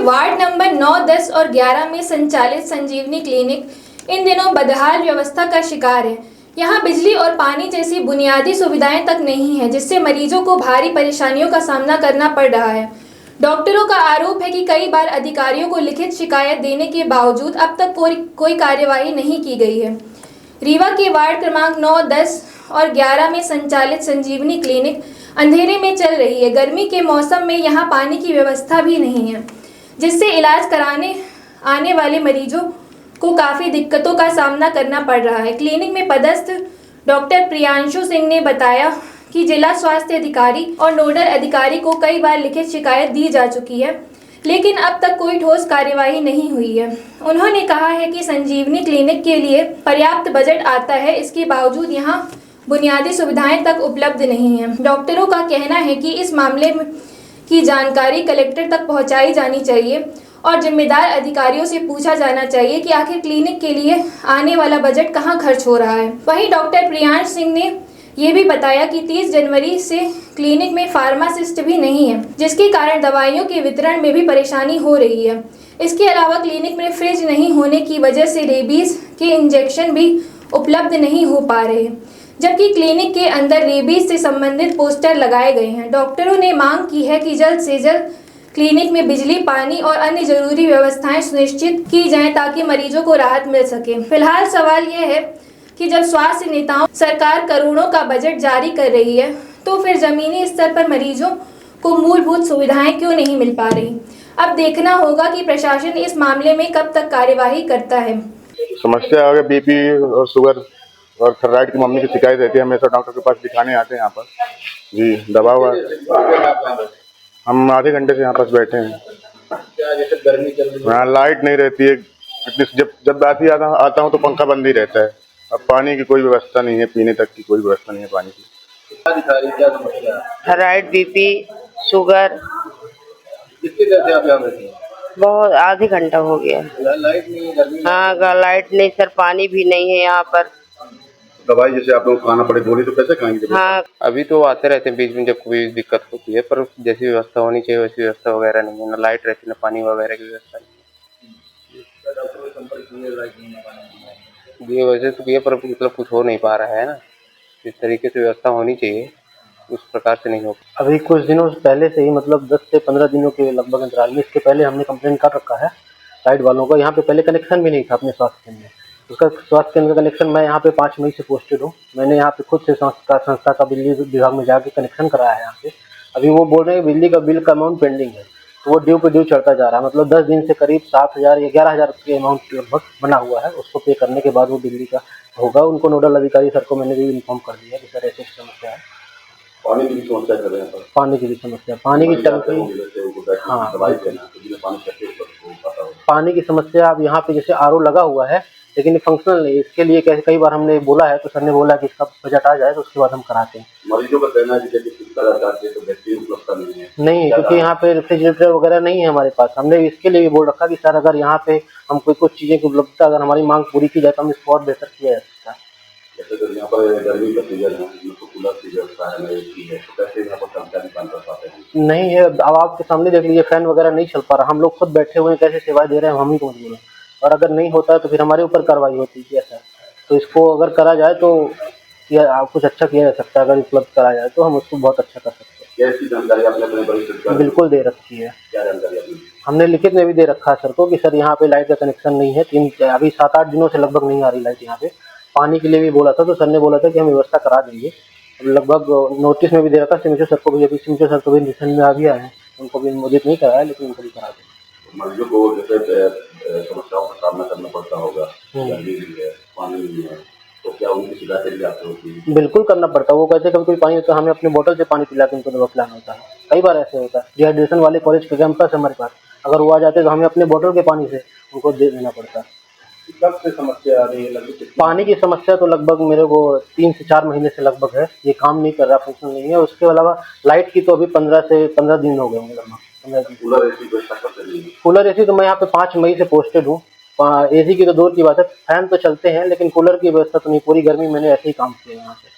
Ward number 9, 10 और 11 में संचालित संजीवनी क्लिनिक इन दिनों बदहाल व्यवस्था का शिकार है। यहाँ बिजली और पानी जैसी बुनियादी सुविधाएं तक नहीं है, जिससे मरीजों को भारी परेशानियों का सामना करना पड़ रहा है। डॉक्टरों का आरोप है कि कई बार अधिकारियों को लिखित शिकायत देने के बावजूद अब तक कोई कार्यवाही नहीं की गई है। रीवा के वार्ड क्रमांक 9, 10 और 11 में संचालित संजीवनी क्लिनिक अंधेरे में चल रही है। गर्मी के मौसम में यहाँ पानी की व्यवस्था भी नहीं है, जिससे इलाज कराने आने वाले मरीजों को काफ़ी दिक्कतों का सामना करना पड़ रहा है। क्लिनिक में पदस्थ डॉक्टर प्रियांशु सिंह ने बताया कि जिला स्वास्थ्य अधिकारी और नोडल अधिकारी को कई बार लिखित शिकायत दी जा चुकी है, लेकिन अब तक कोई ठोस कार्यवाही नहीं हुई है। उन्होंने कहा है कि संजीवनी क्लिनिक के लिए पर्याप्त बजट आता है, इसके बावजूद यहाँ बुनियादी सुविधाएं तक उपलब्ध नहीं है। डॉक्टरों का कहना है कि इस मामले की जानकारी कलेक्टर तक पहुंचाई जानी चाहिए और जिम्मेदार अधिकारियों से पूछा जाना चाहिए कि आखिर क्लिनिक के लिए आने वाला बजट कहां खर्च हो रहा है। वहीं डॉक्टर प्रियांश सिंह ने ये भी बताया कि 30 जनवरी से क्लिनिक में फार्मासिस्ट भी नहीं है, जिसके कारण दवाइयों के वितरण में भी परेशानी हो रही है। इसके अलावा क्लिनिक में फ्रिज नहीं होने की वजह से रेबीज के इंजेक्शन भी उपलब्ध नहीं हो पा रहे, जबकि क्लिनिक के अंदर रेबीज से संबंधित पोस्टर लगाए गए हैं। डॉक्टरों ने मांग की है कि जल्द से जल्द क्लिनिक में बिजली, पानी और अन्य जरूरी व्यवस्थाएं सुनिश्चित की जाएं ताकि मरीजों को राहत मिल सके। फिलहाल सवाल यह है कि जब स्वास्थ्य नेताओं सरकार करोड़ों का बजट जारी कर रही है, तो फिर जमीनी स्तर पर मरीजों को मूलभूत सुविधाएं क्यों नहीं मिल पा रही। अब देखना होगा कि प्रशासन इस मामले में कब तक कार्यवाही करता है। समस्या अगर बीपी और शुगर और थायराइड की मम्मी की शिकायत रहती है, हमेशा डॉक्टर के पास दिखाने आते हैं यहाँ पर जी। दवा हुआ हम आधे घंटे से यहाँ पास बैठे हैं। क्या जैसे गर्मी चल रही है, हाँ, लाइट नहीं रहती है। जब रात ही आता हूँ तो पंखा बंद ही रहता है। अब पानी की कोई व्यवस्था नहीं है, पीने तक की कोई व्यवस्था नहीं है पानी की। क्या समस्या है? Thyroid, BP, sugar. कितनी देर से आप यहाँ बैठे हैं? बहुत आधे घंटा हो गया। लाइट नहीं है, गर्मी। हाँ, लाइट नहीं सर, पानी भी नहीं है यहाँ पर। दवाई जैसे आप लोग खाना पड़े गोली तो कैसे खाएंगे? हाँ, अभी तो आते रहते हैं बीच में जब कोई दिक्कत होती है, पर जैसी व्यवस्था होनी चाहिए वैसी व्यवस्था वगैरह नहीं है। ना लाइट रहती, ना पानी वगैरह की व्यवस्था नहीं है। वैसे तो किया पर मतलब कुछ हो नहीं पा रहा है ना। जिस तरीके से व्यवस्था होनी चाहिए उस प्रकार से नहीं हो। अभी कुछ दिनों पहले से ही मतलब 10 से 15 दिनों के लगभग अंतराल में, इसके पहले हमने कंप्लेंट कर रखा है साइड वालों का। यहाँ पे पहले कनेक्शन भी नहीं था अपने स्वास्थ्य केंद्र में। उसका स्वास्थ्य केंद्र का कनेक्शन मैं यहाँ पे 5 मई से पोस्टेड हूँ। मैंने यहाँ पे खुद से संस्था का बिजली विभाग में जाके कनेक्शन कराया है यहाँ पे। अभी वो बोल रहे हैं बिजली का बिल का अमाउंट पेंडिंग है, तो वो ड्यू पे ड्यू चढ़ता जा रहा है। मतलब 10 दिन से करीब 7,000 या 11,000 के अमाउंट लगभग बना हुआ है। उसको पे करने के बाद वो बिजली का होगा। उनको नोडल अधिकारी सर को मैंने भी इन्फॉर्म कर दिया कि सर ऐसी समस्या है। पानी की भी समस्या कर रहे हैं। पानी की भी समस्या, पानी की टंकी, हाँ पानी की समस्या। अब यहाँ पे जैसे आरओ लगा हुआ है लेकिन फंक्शनल नहीं। इसके लिए कैसे कई बार हमने बोला है तो सर ने बोला कि इसका बजट आ जाए तो उसके बाद हम कराते हैं। मरीजों का कहना है कि तो व्यक्ति उपलब्ध नहीं है। नहीं, क्योंकि यहाँ पे रेफ्रिजरेटर वगैरह नहीं है हमारे पास। हमने इसके लिए भी बोल रखा कि सर अगर यहाँ पे हम कुछ चीज़ें की उपलब्धता अगर हमारी मांग पूरी की जाए तो हम इसको और बेहतर किया जा सकता है। जैसे यहाँ पर गर्मी का सीजन है, कूलर की व्यवस्था है, तो कैसे यहाँ पर कर्मचारी काम कर पाते हैं? नहीं है। अब आपके सामने देख लीजिए, फैन वगैरह नहीं चल पा रहा। हम लोग खुद बैठे हुए हैं, कैसे सेवाएं दे रहे हैं हम ही को मजबूर हैं। और अगर नहीं होता है तो फिर हमारे ऊपर कार्रवाई होती है सर। तो इसको अगर करा जाए तो कुछ अच्छा किया जा सकता है। अगर उपलब्ध करा जाए तो हम उसको बहुत अच्छा कर सकते हैं। कैसी जानकारी आपने अपने वरिष्ठ बिल्कुल दे रखी है। क्या जानकारी आपने? हमने लिखित में भी दे रखा है सर को कि सर यहाँ पे लाइट का कनेक्शन नहीं है। अभी 7-8 दिनों से लगभग नहीं आ रही लाइट यहाँ पे। पानी के लिए भी बोला था तो सर ने बोला था कि हम व्यवस्था करा देंगे। लगभग नोटिस में भी दे रखा है। सिमचो सर को भी, अभी सिमचो सर को भी निशन में आ गया है। उनको भी अनुमोदित नहीं कराया लेकिन उनको भी करा देंगे। मरीजों को जैसे समस्याओं का सामना करना पड़ता होगा, गर्मी भी है, पानी भी है, तो क्या उनकी शिकायतें भी आपसे होती है? बिल्कुल करना पड़ता है। वो कहते हैं कभी कोई पानी होता है हमें अपने बोतल से पानी पिला के उनको दवा पिलाना होता है। कई बार ऐसे होता है। डिहाइड्रेशन वाले कॉलेज के कैंपस है हमारे पास, अगर वो आ जाते हैं तो हमें अपने बोतल के पानी से उनको दे देना पड़ता है। कब से समस्या आ रही है? लगभग पानी की समस्या तो लगभग मेरे को 3 से 4 महीने से लगभग है। ये काम नहीं कर रहा, फंक्शन नहीं है। उसके अलावा लाइट की तो अभी 15 से 15 दिन हो गए होंगे लगभग। कूलर एसी कोई सकते नहीं है? कूलर एसी तो मैं यहाँ पे 5 मई से पोस्टेड हूँ। एसी की तो दूर की बात है, फैन तो चलते हैं लेकिन कूलर की व्यवस्था तो नहीं। पूरी गर्मी मैंने ऐसे ही काम किया यहाँ पे।